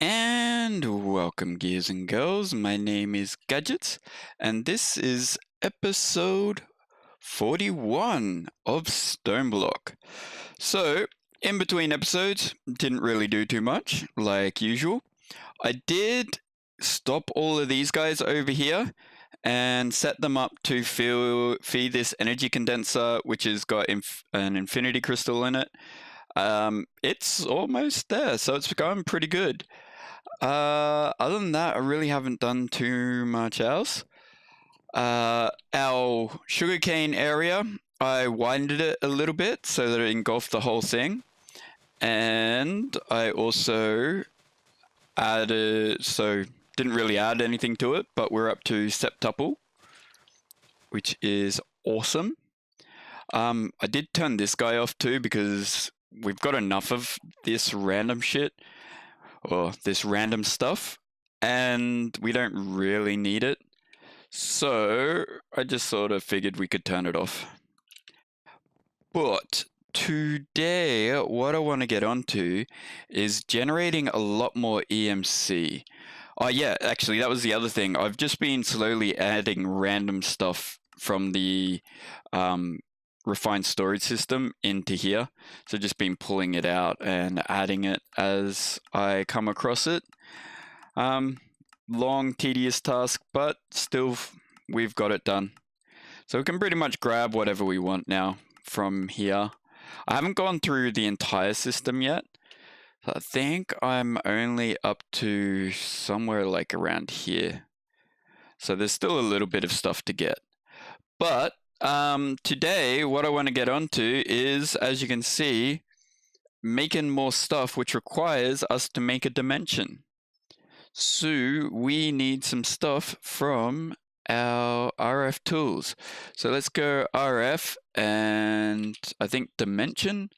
And welcome, gears and girls. My name is Gadgets, and this is episode 41 of StoneBlock. So, in between episodes, didn't really do too much, like usual. I did stop all of these guys over here and set them up to feed this energy condenser, which has got an infinity crystal in it. It's almost there, so it's going pretty good. Other than that, I really haven't done too much else. Our sugarcane area, I widened it a little bit so that it engulfed the whole thing. And I also added, so didn't really add anything to it, but we're up to septuple, which is awesome. I did turn this guy off too because we've got enough of this random shit or this random stuff, and we don't really need it. So I just sort of figured we could turn it off. But today, what I want to get onto is generating a lot more EMC. Oh yeah, actually that was the other thing. I've just been slowly adding random stuff from the refined storage system into here. So just been pulling it out and adding it as I come across it. Long, tedious task, but still we've got it done. So we can pretty much grab whatever we want now from here. I haven't gone through the entire system yet. So I think I'm only up to somewhere like around here. So there's still a little bit of stuff to get. But today, what I want to get onto is, as you can see, making more stuff which requires us to make a dimension. So we need some stuff from our RF tools. So let's go RF and I think dimension.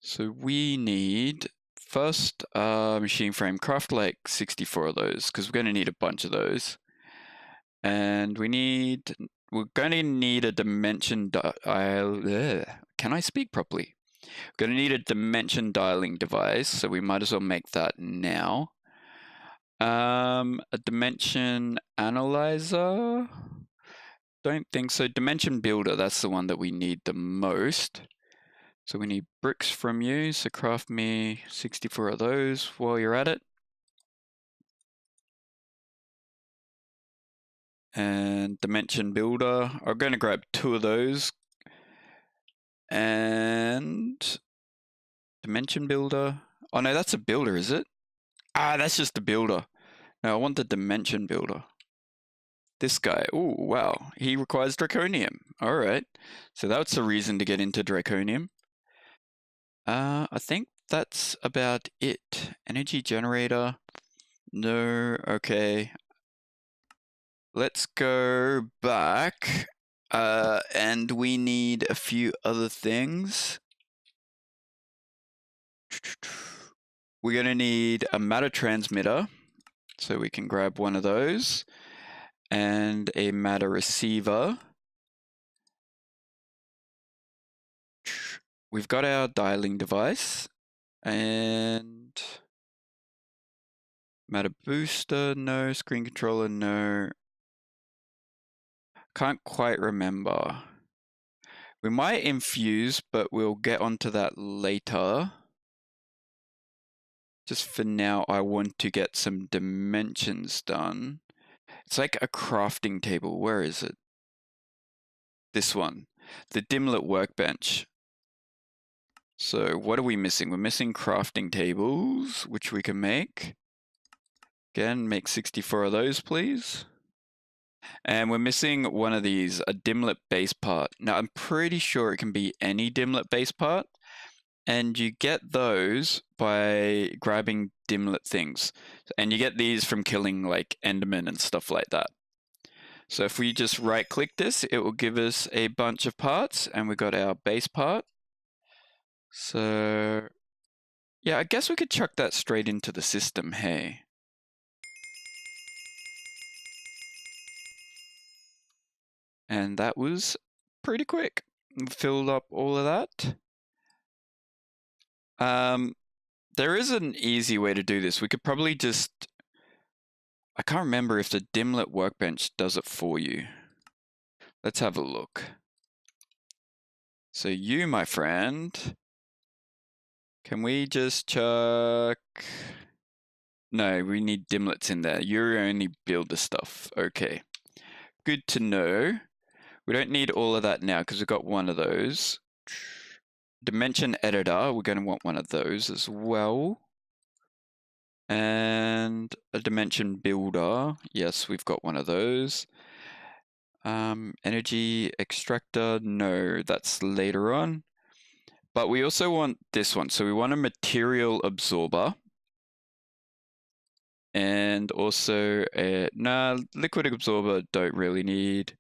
So we need first machine frame, craft like 64 of those because we're going to need a bunch of those. And we're going to need a dimension can I speak properly? We're going to need a dimension dialing device, so we might as well make that now. A dimension analyzer? Don't think so. Dimension builder, that's the one that we need the most. So we need bricks from you, so craft me 64 of those while you're at it. And dimension builder, I'm going to grab 2 of those. And dimension builder. Oh no, that's a builder, is it? Ah, that's just a builder. No, I want the dimension builder. This guy. Oh, wow. He requires draconium. All right. So that's a reason to get into draconium. I think that's about it. Energy generator. No. Okay. Let's go back. And we need a few other things. We're going to need a matter transmitter. So we can grab one of those. And a matter receiver. We've got our dialing device. And matter booster, no. Screen controller, no. Can't quite remember. We might infuse, but we'll get onto that later. Just for now, I want to get some dimensions done. It's like a crafting table. Where is it? This one. The dimlet workbench. So what are we missing? We're missing crafting tables, which we can make. Again, make 64 of those, please. And we're missing one of these, a dimlet base part. Now, I'm pretty sure it can be any dimlet base part. And you get those by grabbing dimlet things. And you get these from killing like Endermen and stuff like that. So if we just right click this, it will give us a bunch of parts, and we got our base part. So yeah, I guess we could chuck that straight into the system, hey. And that was pretty quick. Filled up all of that. there is an easy way to do this. We could probably just... I can't remember if the Dimlet workbench does it for you. Let's have a look. So you, my friend, can we just chuck... No, we need Dimlets in there. You only build the stuff. Okay. Good to know. We don't need all of that now because we've got one of those. Dimension editor, we're going to want one of those as well. And a dimension builder. Yes, we've got one of those. Energy extractor, no, that's later on. But we also want this one. So we want a material absorber. And also a, liquid absorber don't really need.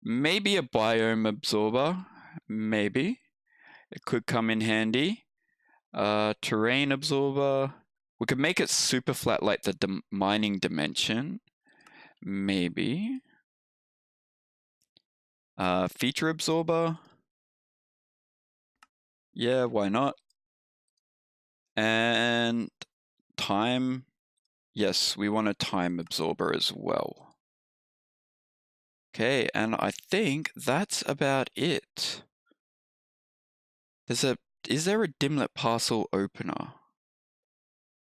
Maybe a biome absorber, maybe. It could come in handy. Terrain absorber. We could make it super flat like the mining dimension. Maybe. Feature absorber. Yeah, why not? And time. Yes, we want a time absorber as well. Okay, and I think that's about it. Is there a Dimlet parcel opener?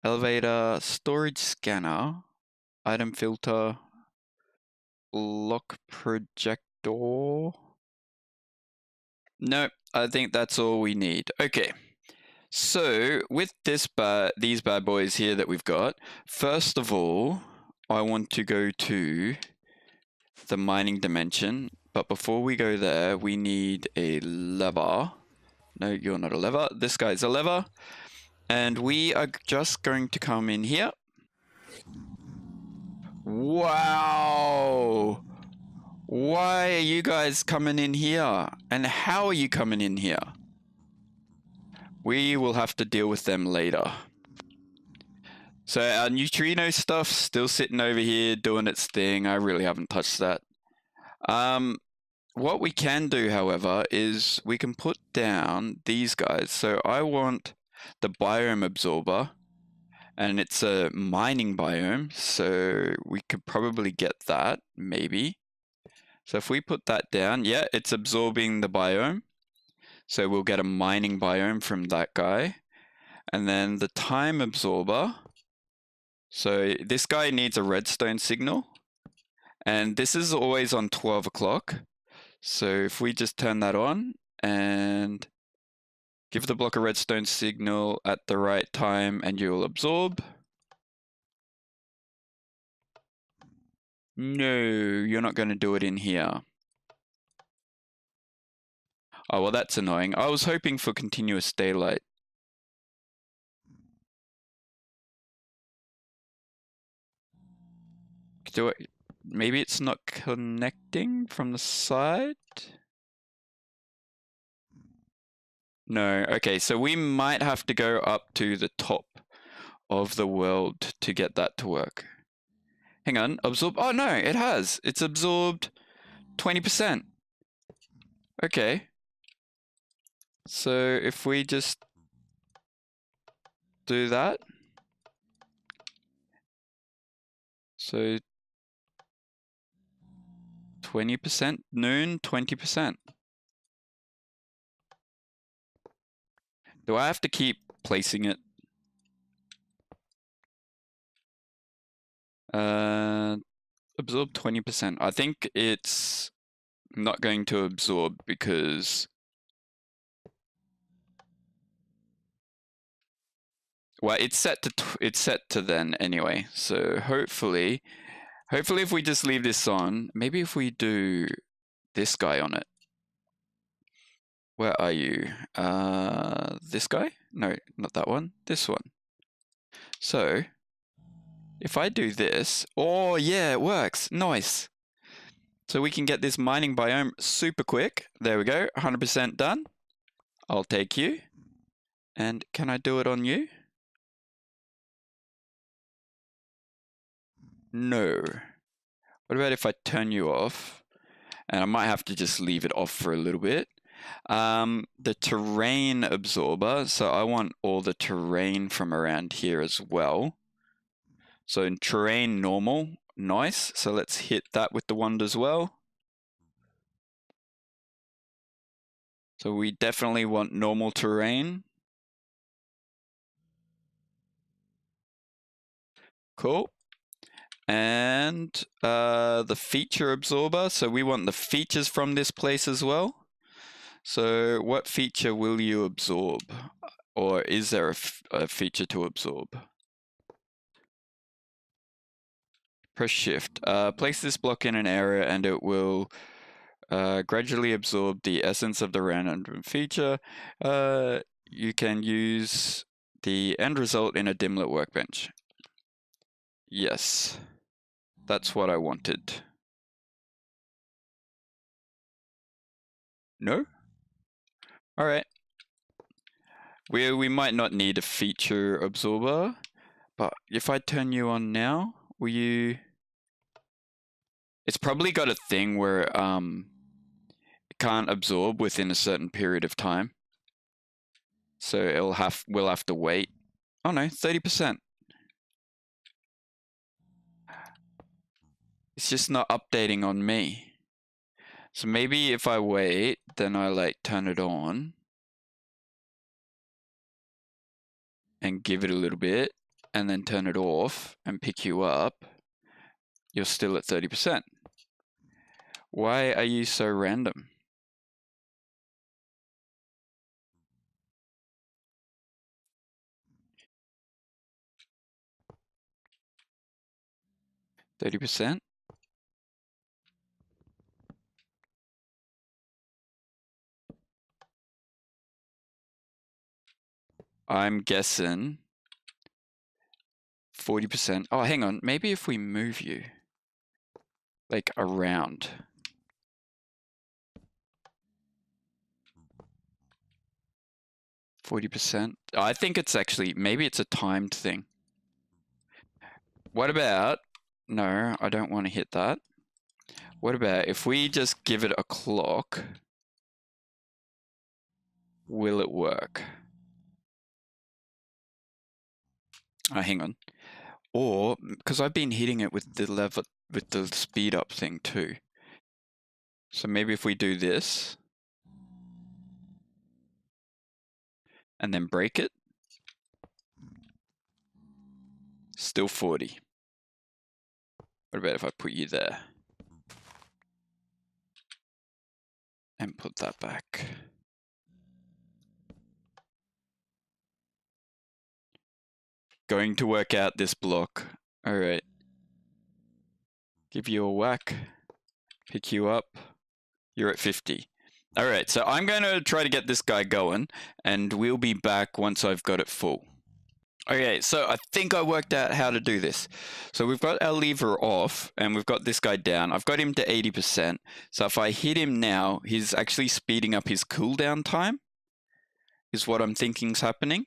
Elevator, storage scanner, item filter, lock projector. Nope, I think that's all we need. Okay. So with these bad boys here that we've got, first of all, I want to go to the mining dimension, but before we go there, we need a lever. No, you're not a lever. This guy's a lever. And we are just going to come in here. Wow! Why are you guys coming in here? And how are you coming in here? We will have to deal with them later. So our neutrino stuff's still sitting over here doing its thing. I really haven't touched that. What we can do, however, is we can put down these guys. So I want the biome absorber, and it's a mining biome, so we could probably get that, maybe. So if we put that down, yeah, it's absorbing the biome. So we'll get a mining biome from that guy. And then the time absorber. So this guy needs a redstone signal. And this is always on 12 o'clock. So if we just turn that on and give the block a redstone signal at the right time and you'll absorb. No, you're not going to do it in here. Oh, well, that's annoying. I was hoping for continuous daylight. Do it. Maybe it's not connecting from the side? No. Okay, so we might have to go up to the top of the world to get that to work. Hang on. Absorb. Oh, no, it has. It's absorbed 20%. Okay. So if we just do that. So 20%, noon, 20%. Do I have to keep placing it? Absorb 20%. I think it's not going to absorb because... Well, it's set to then anyway. So hopefully if we just leave this on, maybe if we do this guy on it. Where are you? This guy? No, not that one. This one. So if I do this, oh yeah, it works. Nice. So we can get this mining biome super quick. There we go. 100% done. I'll take you. And can I do it on you? No. What about if I turn you off? And I might have to just leave it off for a little bit. The terrain absorber, so I want all the terrain from around here as well. So in terrain normal, nice. So let's hit that with the wand as well. So we definitely want normal terrain. Cool. And the feature absorber, so we want the features from this place as well. So what feature will you absorb? Or is there a feature to absorb? Press shift. Place this block in an area and it will gradually absorb the essence of the random feature. You can use the end result in a dimlet workbench. Yes, that's what I wanted. No? Alright. We might not need a feature absorber, but if I turn you on now, will you... It's probably got a thing where it can't absorb within a certain period of time. So we'll have to wait. Oh no, 30%. It's just not updating on me. So maybe if I wait, then I like turn it on and give it a little bit and then turn it off and pick you up, you're still at 30%. Why are you so random? %? I'm guessing 40%. Oh, hang on. Maybe if we move you like around. %. I think it's actually, maybe it's a timed thing. What about, no, I don't want to hit that. What about if we just give it a clock? Will it work? Oh, hang on. Or, because I've been hitting it with the speed up thing too. So maybe if we do this and then break it, still 40. What about if I put you there and put that back? Going to work out this block. All right. Give you a whack. Pick you up. You're at 50. All right, so I'm going to try to get this guy going, and we'll be back once I've got it full. Okay, so I think I worked out how to do this. So we've got our lever off, and we've got this guy down. I've got him to 80%. So if I hit him now, he's actually speeding up his cooldown time, is what I'm thinking's happening.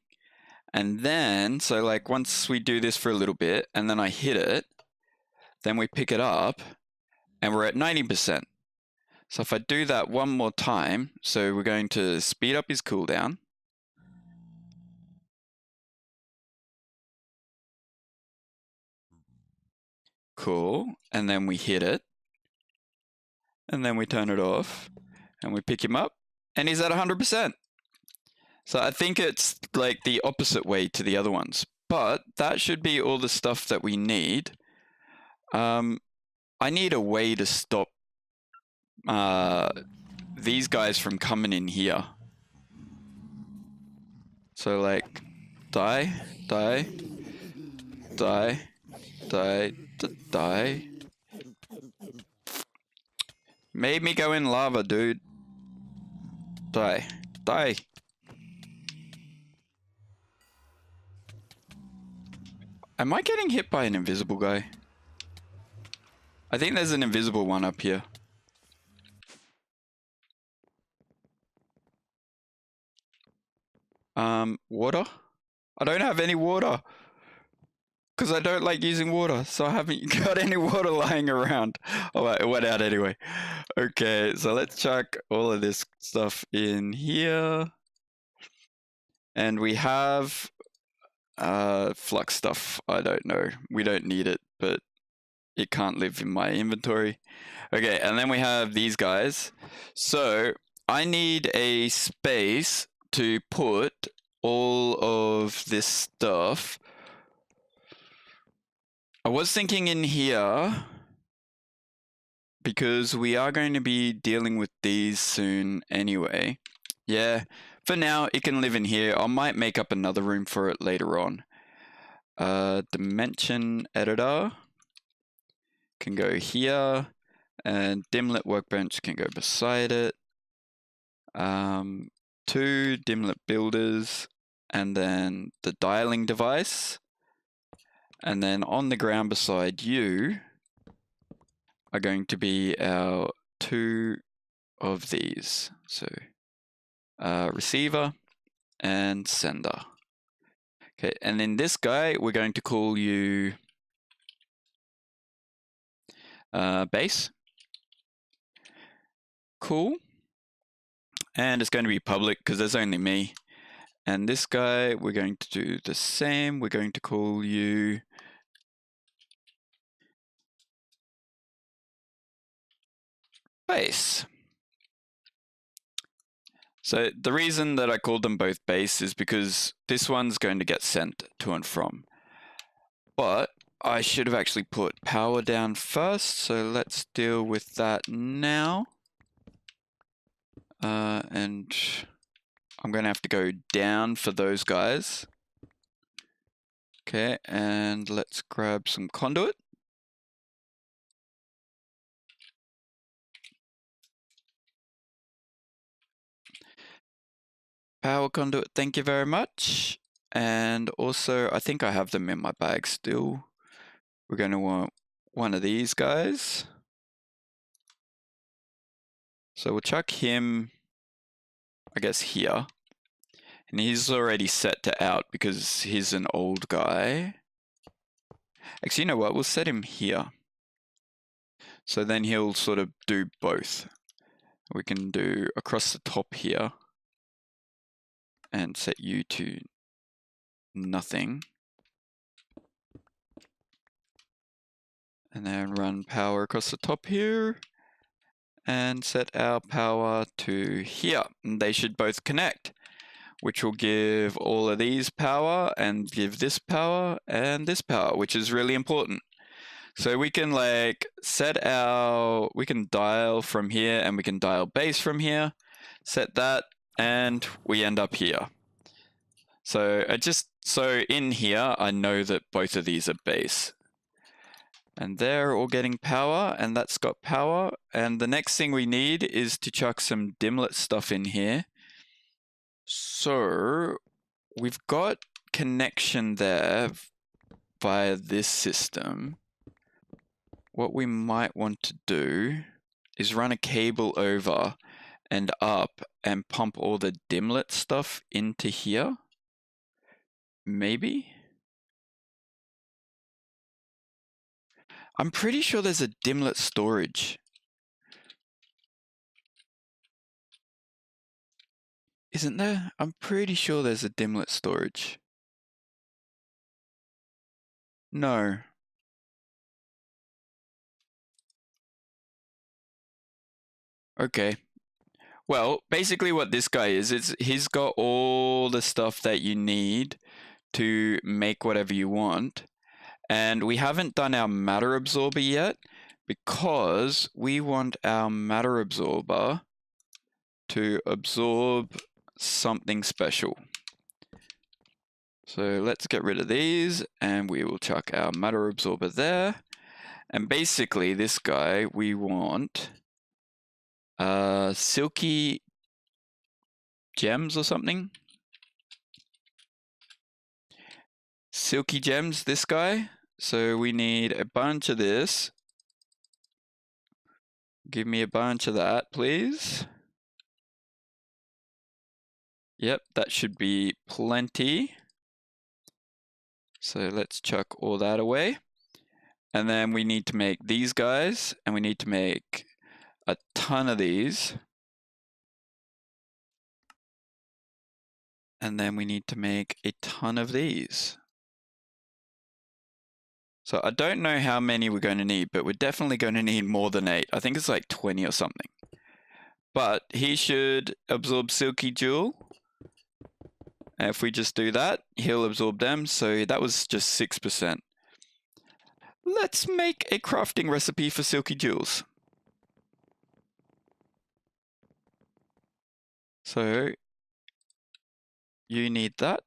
And then, so like once we do this for a little bit, and then I hit it, then we pick it up, and we're at 90%. So if I do that one more time, so we're going to speed up his cooldown. Cool. And then we hit it. And then we turn it off. And we pick him up. And he's at 100%. So I think it's like the opposite way to the other ones. But that should be all the stuff that we need. I need a way to stop these guys from coming in here. So like, die, die, die, die, die. Made me go in lava, dude. Die, die. Am I getting hit by an invisible guy? I think there's an invisible one up here. Water? I don't have any water. Because I don't like using water, so I haven't got any water lying around. Oh, it went out anyway. Okay, so let's chuck all of this stuff in here. And we have flux stuff. I don't know. We don't need it, but it can't live in my inventory. Okay, and then we have these guys. So I need a space to put all of this stuff. I was thinking in here, because we are going to be dealing with these soon anyway. Yeah, for now it can live in here. I might make up another room for it later on. Dimension editor can go here, and dimlet workbench can go beside it. 2 dimlet builders, and then the dialing device, and then on the ground beside you are going to be our 2 of these. So receiver and sender. Okay, and then this guy, we're going to call you base. Cool. And it's going to be public because there's only me. And this guy, we're going to do the same. We're going to call you base. So the reason that I called them both base is because this one's going to get sent to and from. But I should have actually put power down first, so let's deal with that now. And I'm going to have to go down for those guys. Okay, and let's grab some conduit. Power conduit, thank you very much. And also, I think I have them in my bag still. We're going to want one of these guys. So we'll chuck him, I guess, here. And he's already set to out because he's an old guy. Actually, you know what? We'll set him here. So then he'll sort of do both. We can do across the top here and set you to nothing. And then run power across the top here and set our power to here. And they should both connect, which will give all of these power and give this power and this power, which is really important. So we can like set our, we can dial from here and we can dial base from here, set that, and we end up here. So so in here, I know that both of these are base. And they're all getting power, and that's got power. And the next thing we need is to chuck some dimlet stuff in here. So we've got connection there via this system. What we might want to do is run a cable over and up and pump all the dimlet stuff into here. Maybe? I'm pretty sure there's a dimlet storage. Isn't there? I'm pretty sure there's a dimlet storage. No. Okay. Well, basically what this guy is he's got all the stuff that you need to make whatever you want. And we haven't done our matter absorber yet because we want our matter absorber to absorb something special. So let's get rid of these and we will chuck our matter absorber there. And basically this guy, we want silky gems or something. Silky gems, this guy. So we need a bunch of this. Give me a bunch of that, please. Yep, that should be plenty. So let's chuck all that away. And then we need to make these guys, and we need to make a ton of these. And then we need to make a ton of these. So I don't know how many we're going to need, but we're definitely going to need more than 8. I think it's like 20 or something. But he should absorb Silky Jewel. And if we just do that, he'll absorb them. So that was just 6%. Let's make a crafting recipe for Silky Jewels. So you need that.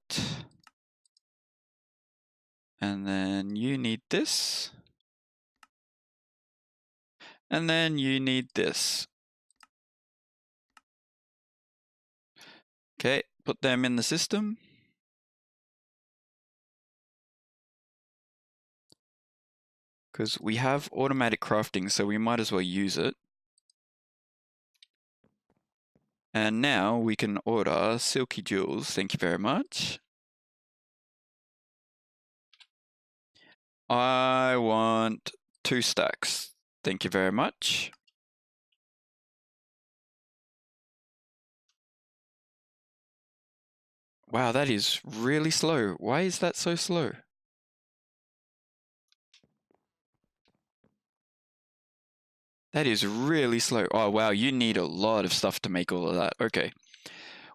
And then you need this. And then you need this. Okay, put them in the system. Because we have automatic crafting, so we might as well use it. And now we can order Silky Jewels. Thank you very much. I want 2 stacks. Thank you very much. Wow, that is really slow. Why is that so slow? That is really slow. Oh, wow, you need a lot of stuff to make all of that. Okay.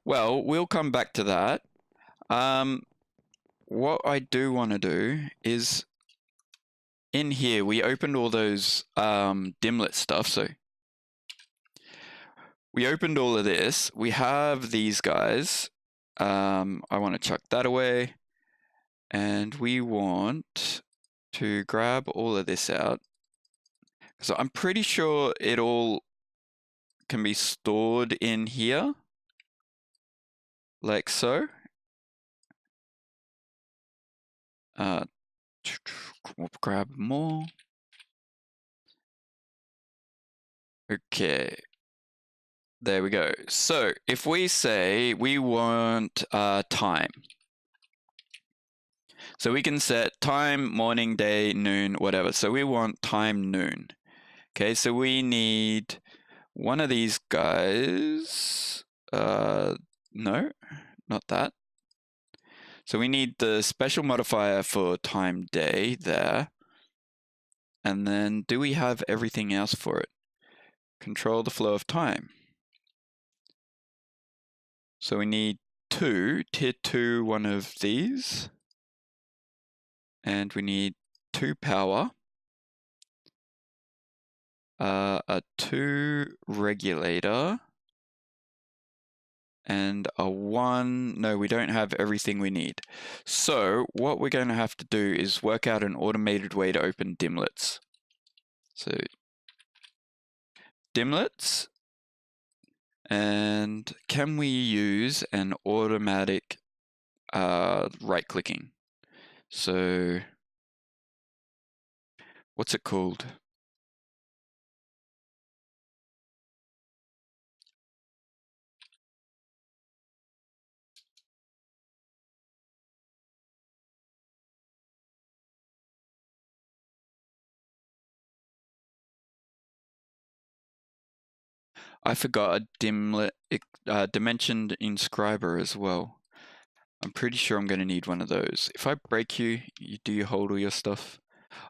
Well, we'll come back to that. What I do want to do is in here, we opened all those dimlet stuff. So we opened all of this. We have these guys. I want to chuck that away. And we want to grab all of this out. So I'm pretty sure it all can be stored in here. Like so. We'll grab more. Okay. There we go. So if we say we want time. So we can set time, morning, day, noon, whatever. So we want time noon. Okay, so we need one of these guys. No, not that. So we need the special modifier for time day there. And then do we have everything else for it? Control the flow of time. So we need 2, tier 2, one of these. And we need 2 power. A 2 regulator. And a 1, no, we don't have everything we need. So what we're going to have to do is work out an automated way to open dimlets. So dimlets, and can we use an automatic right clicking? So what's it called? I forgot a dimlet, dimensioned inscriber as well. I'm pretty sure I'm going to need one of those. If I break you, do you hold all your stuff?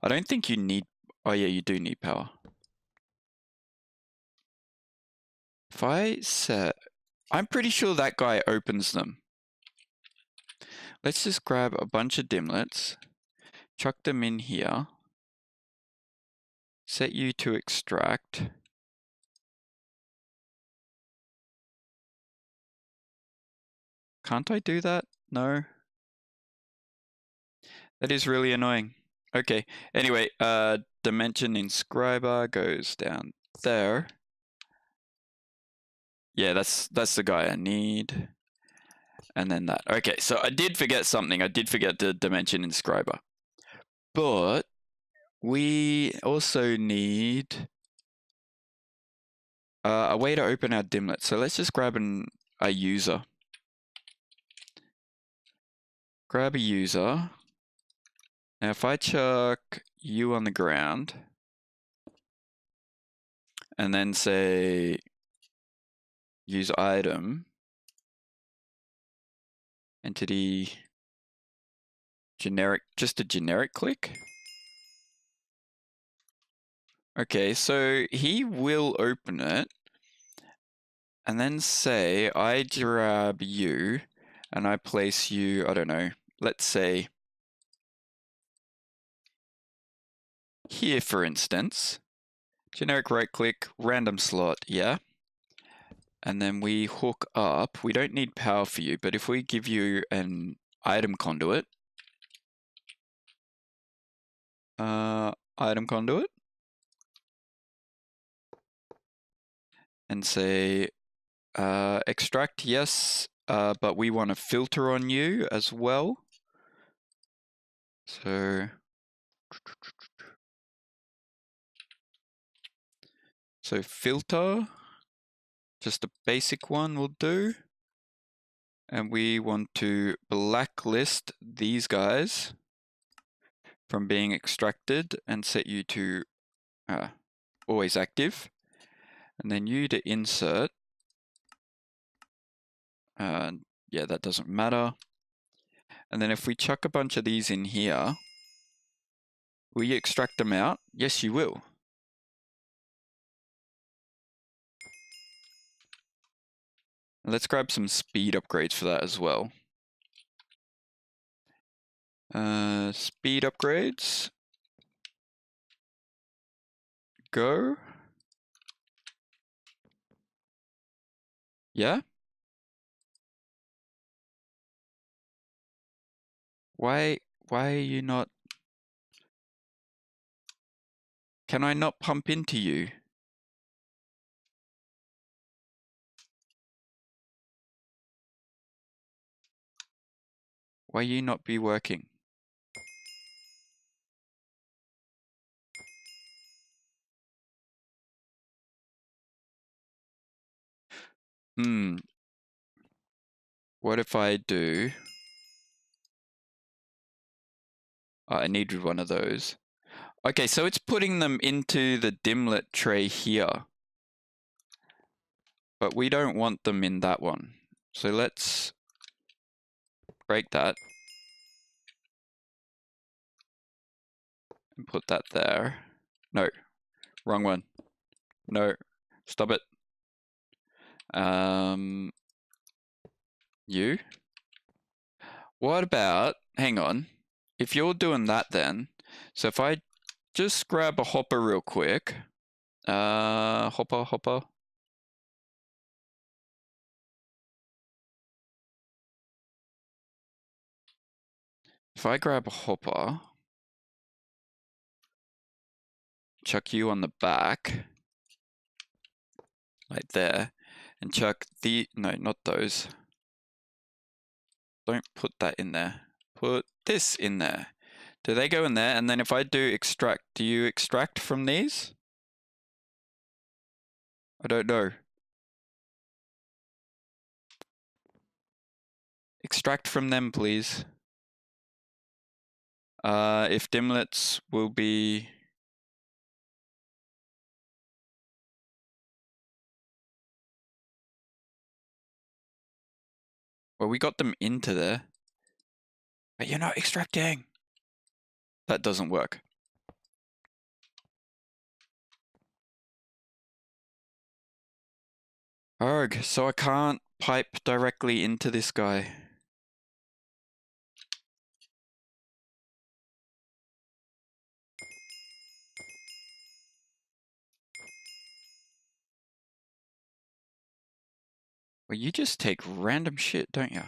I don't think you need... Oh yeah, you do need power. If I set... I'm pretty sure that guy opens them. Let's just grab a bunch of dimlets, chuck them in here, set you to extract. Can't I do that? No. That is really annoying. Okay, anyway, dimension inscriber goes down there. Yeah, that's the guy I need. And then that. Okay, so I did forget something. I did forget the dimension inscriber. But we also need a way to open our dimlet. So let's just grab a user. Grab a user. Now if I chuck you on the ground and then say use item, entity, generic, just a generic click. Okay, so he will open it and then say I grab you and I place you, I don't know, let's say here for instance. Generic right click, random slot, yeah. And then we hook up, we don't need power for you, but if we give you an item conduit, item conduit, and say extract, yes, but we want to filter on you as well. So filter, just a basic one will do. And we want to blacklist these guys from being extracted and set you to always active. And then you to insert. Yeah, that doesn't matter. And then if we chuck a bunch of these in here, will you extract them out? Yes, you will. Let's grab some speed upgrades for that as well. Speed upgrades. Go. Yeah? Why are you not... Can I not pump into you? Why you not be working? What if I do... Oh, I needed one of those. Okay, so it's putting them into the dimlet tray here. But we don't want them in that one. So let's break that. And put that there. No, wrong one. No, stop it. You? What about, hang on, if you're doing that then, so if I just grab a hopper real quick, hopper. If I grab a hopper, chuck you on the back, like there, and chuck the, no, not those. Don't put that in there. Put this in there. Do they go in there? And then if I do extract, do you extract from these? I don't know. Extract from them, please. If dimlets will be... Well, we got them into there. But you're not extracting. That doesn't work. Arg, so I can't pipe directly into this guy. Well, you just take random shit, don't you?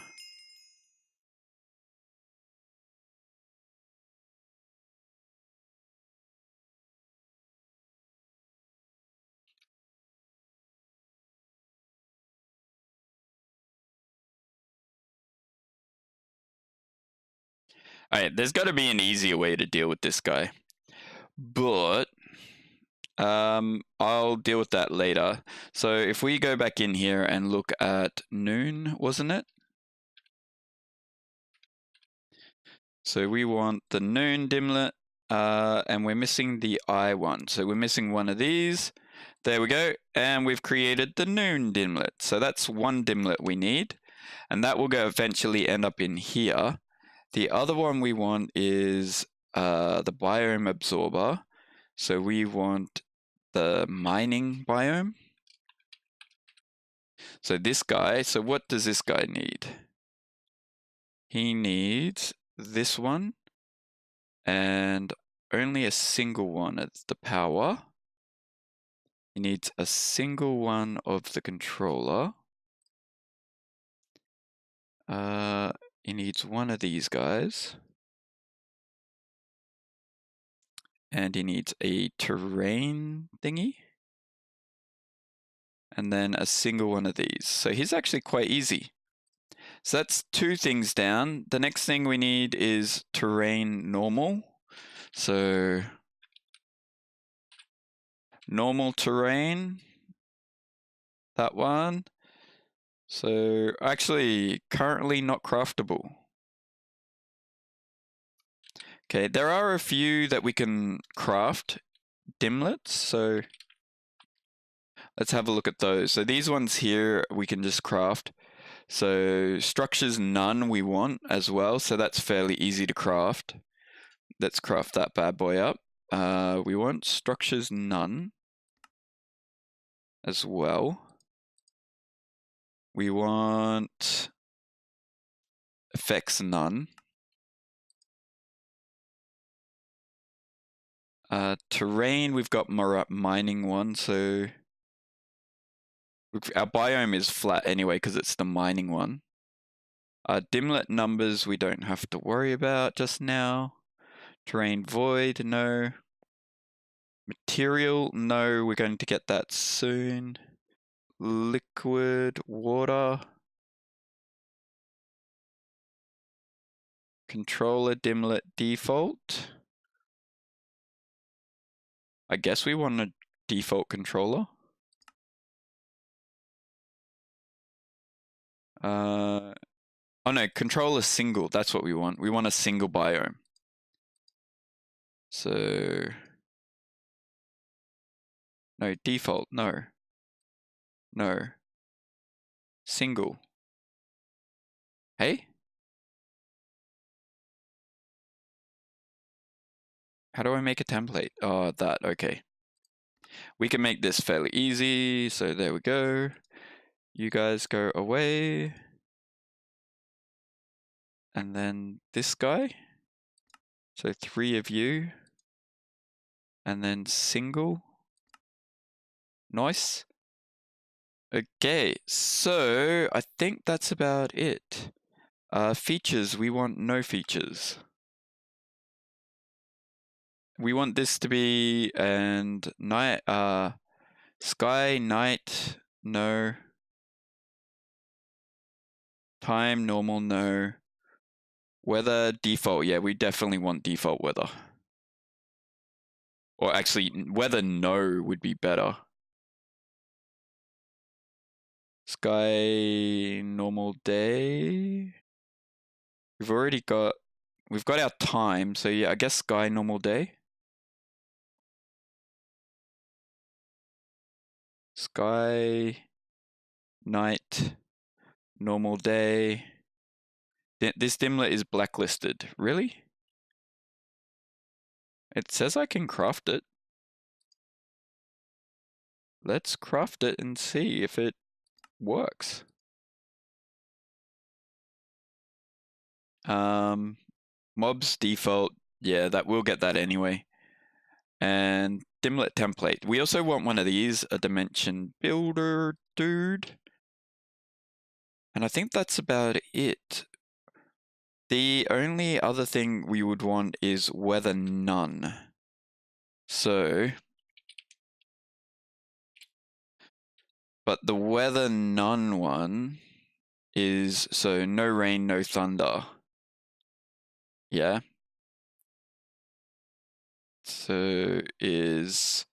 Alright, there's got to be an easier way to deal with this guy. But I'll deal with that later. So if we go back in here and look at noon, wasn't it? So we want the noon dimlet, and we're missing the eye one. So we're missing one of these. There we go. And we've created the noon dimlet. So that's one dimlet we need. And that will go eventually end up in here. The other one we want is the biome absorber. So we want the mining biome. So this guy, so what does this guy need? He needs this one and only a single one of the power. He needs a single one of the controller. He needs one of these guys. And he needs a terrain thingy. And then a single one of these. So he's actually quite easy. So that's two things down. The next thing we need is terrain normal. So normal terrain, that one. So actually currently not craftable. Okay, there are a few that we can craft dimlets, so let's have a look at those. So these ones here we can just craft. So structures none we want as well, so that's fairly easy to craft. Let's craft that bad boy up. We want structures none as well. We want effects none. Terrain, we've got mining one, so our biome is flat anyway because it's the mining one. Dimlet numbers we don't have to worry about just now. Terrain void, no. Material, no, we're going to get that soon. Liquid water. Controller dimlet default. I guess we want a default controller. Oh no, controller single, that's what we want. We want a single biome. So, no, default, no. No. Single. Hey? How do I make a template? Oh, that, okay. We can make this fairly easy, so there we go. You guys go away. And then this guy. So 3 of you. And then single. Nice. Okay, so I think that's about it. Features, we want no features. We want this to be and night, sky, night, no. Time, normal, no. Weather, default, yeah, we definitely want default weather. Or actually, weather, no, would be better. Sky, normal day. We've got our time, so yeah, I guess sky, normal day. Sky, night, normal day. This dimlet is blacklisted. Really? It says I can craft it. Let's craft it and see if it works. Mobs default. Yeah, that we'll get that anyway. And dimlet template. We also want one of these, a dimension builder dude. And I think that's about it. The only other thing we would want is weather none. So, but the weather none one is, so no rain, no thunder. Yeah. So is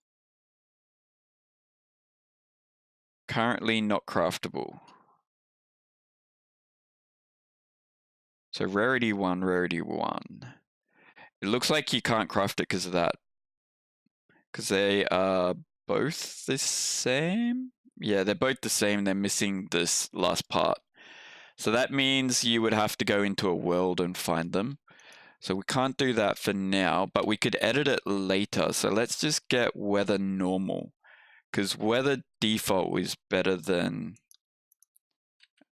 currently not craftable. So rarity 1, rarity 1. It looks like you can't craft it because of that. Because they are both the same? Yeah, they're both the same. They're missing this last part. So that means you would have to go into a world and find them. So we can't do that for now, but we could edit it later. So let's just get weather normal. Because weather default is better than...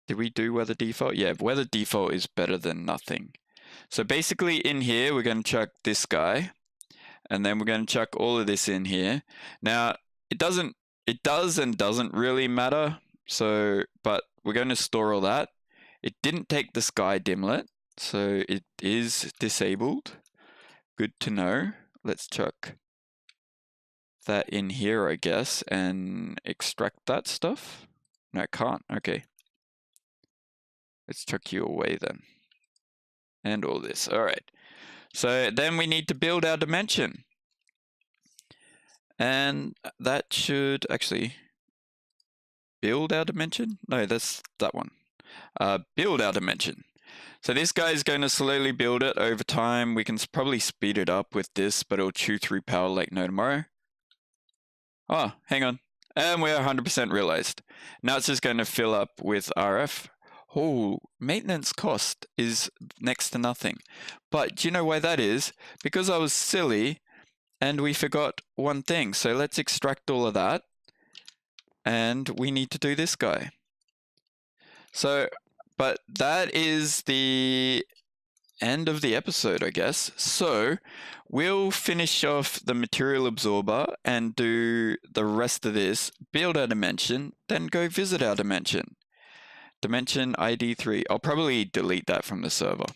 Did we do weather default? Yeah, weather default is better than nothing. So basically in here, we're going to chuck this guy. And then we're going to chuck all of this in here. Now, it does and doesn't really matter. So, but we're going to store all that. It didn't take the sky dimlet, so it is disabled. Good to know. Let's chuck that in here, I guess, and extract that stuff. No, it can't. Okay. Let's chuck you away then. And all this. All right. So then we need to build our dimension. And that should actually build our dimension. No, that's that one. Build our dimension. So this guy is going to slowly build it over time. We can probably speed it up with this, but it'll chew through power like no tomorrow. Oh, hang on. And we're 100% realized. Now it's just going to fill up with RF. Oh, maintenance cost is next to nothing. But do you know why that is? Because I was silly and we forgot one thing. So let's extract all of that. And we need to do this guy. So, but that is the end of the episode, I guess. So we'll finish off the material absorber and do the rest of this, build our dimension, then go visit our dimension. Dimension ID 3. I'll probably delete that from the server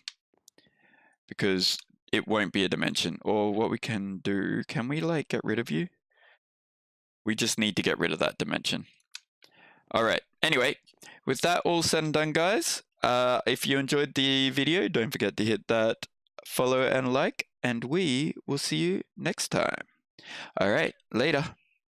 because it won't be a dimension. Or what we can do, can we like get rid of you? We just need to get rid of that dimension. All right. Anyway, with that all said and done, guys, if you enjoyed the video, don't forget to hit that follow and like, and we will see you next time. All right. Later.